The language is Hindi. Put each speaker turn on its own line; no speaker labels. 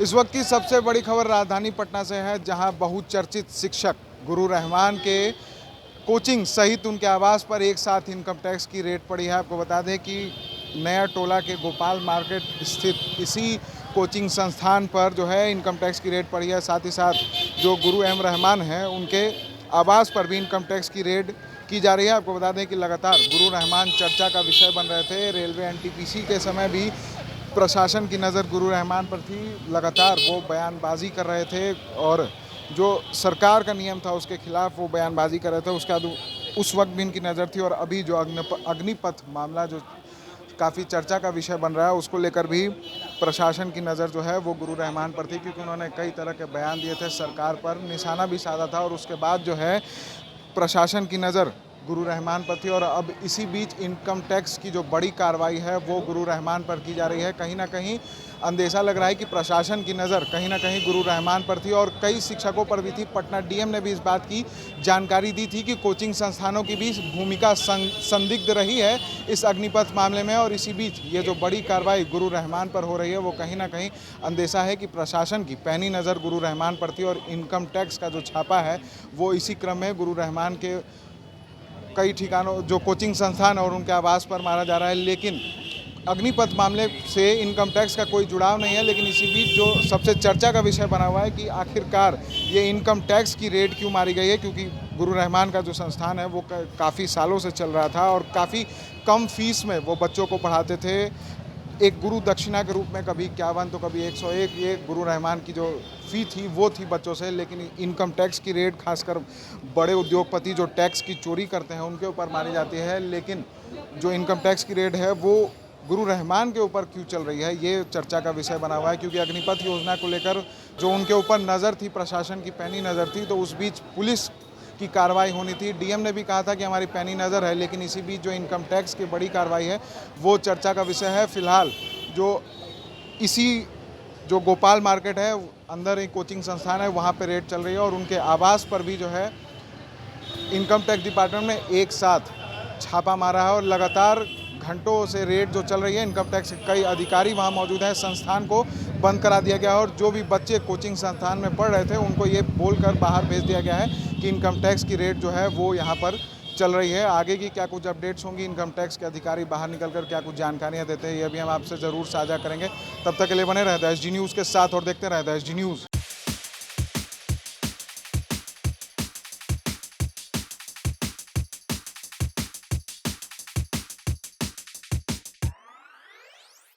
इस वक्त की सबसे बड़ी खबर राजधानी पटना से है, जहां बहुचर्चित शिक्षक गुरु रहमान के कोचिंग सहित उनके आवास पर एक साथ इनकम टैक्स की रेड पड़ी है। आपको बता दें कि नया टोला के गोपाल मार्केट स्थित इसी कोचिंग संस्थान पर जो है इनकम टैक्स की रेड पड़ी है। साथ ही साथ जो गुरु एम रहमान हैं उनके आवास पर भी इनकम टैक्स की रेड की जा रही है। आपको बता दें कि लगातार गुरु रहमान चर्चा का विषय बन रहे थे। रेलवे एनटीपीसी के समय भी प्रशासन की नज़र गुरु रहमान पर थी। लगातार वो बयानबाजी कर रहे थे और जो सरकार का नियम था उसके खिलाफ वो बयानबाजी कर रहे थे। उसके बाद उस वक्त भी इनकी नज़र थी और अभी जो अग्निपथ मामला जो काफ़ी चर्चा का विषय बन रहा है उसको लेकर भी प्रशासन की नज़र जो है वो गुरु रहमान पर थी, क्योंकि उन्होंने कई तरह के बयान दिए थे, सरकार पर निशाना भी साधा था। और उसके बाद जो है प्रशासन की नज़र गुरु रहमान पर थी और अब इसी बीच इनकम टैक्स की जो बड़ी कार्रवाई है वो गुरु रहमान पर की जा रही है। कहीं ना कहीं अंदेशा लग रहा है कि प्रशासन की नज़र कहीं ना कहीं गुरु रहमान पर थी और कई शिक्षकों पर भी थी। पटना डीएम ने भी इस बात की जानकारी दी थी कि कोचिंग संस्थानों की भी भूमिका संदिग्ध रही है इस अग्निपथ मामले में। और इसी बीच ये जो बड़ी कार्रवाई गुरु रहमान पर हो रही है वो कहीं ना कहीं अंदेशा है कि प्रशासन की पैनी नज़र गुरु रहमान पर थी और इनकम टैक्स का जो छापा है वो इसी क्रम में गुरु रहमान के कई ठिकानों जो कोचिंग संस्थान और उनके आवास पर मारा जा रहा है। लेकिन अग्निपथ मामले से इनकम टैक्स का कोई जुड़ाव नहीं है। लेकिन इसी बीच जो सबसे चर्चा का विषय बना हुआ है कि आखिरकार ये इनकम टैक्स की रेड क्यों मारी गई है, क्योंकि गुरु रहमान का जो संस्थान है वो काफ़ी सालों से चल रहा था और काफ़ी कम फीस में वो बच्चों को पढ़ाते थे। एक गुरु दक्षिणा के रूप में कभी 51 तो कभी 101 ये गुरु रहमान की जो फ़ी थी वो थी बच्चों से। लेकिन इनकम टैक्स की रेड खासकर बड़े उद्योगपति जो टैक्स की चोरी करते हैं उनके ऊपर मारी जाती है। लेकिन जो इनकम टैक्स की रेड है वो गुरु रहमान के ऊपर क्यों चल रही है, ये चर्चा का विषय बना हुआ है। क्योंकि अग्निपथ योजना को लेकर जो उनके ऊपर नज़र थी, प्रशासन की पैनी नज़र थी, तो उस बीच पुलिस की कार्रवाई होनी थी। डीएम ने भी कहा था कि हमारी पैनी नज़र है। लेकिन इसी बीच जो इनकम टैक्स की बड़ी कार्रवाई है वो चर्चा का विषय है। फिलहाल जो इसी जो गोपाल मार्केट है अंदर एक कोचिंग संस्थान है वहाँ पे रेड चल रही है और उनके आवास पर भी जो है इनकम टैक्स डिपार्टमेंट ने एक साथ छापा मारा है और लगातार घंटों से रेड जो चल रही है। इनकम टैक्स के कई अधिकारी वहाँ मौजूद हैं। संस्थान को बंद करा दिया गया और जो भी बच्चे कोचिंग संस्थान में पढ़ रहे थे उनको ये बोलकर बाहर भेज दिया गया है कि इनकम टैक्स की रेड जो है वो यहाँ पर चल रही है। आगे की क्या कुछ अपडेट्स होंगी, इनकम टैक्स के अधिकारी बाहर निकलकर क्या कुछ जानकारियाँ देते हैं, ये भी हम आपसे ज़रूर साझा करेंगे। तब तक के लिए बने रहते हैं एसडी न्यूज़ के साथ और देखते रहते हैं एसडी न्यूज़।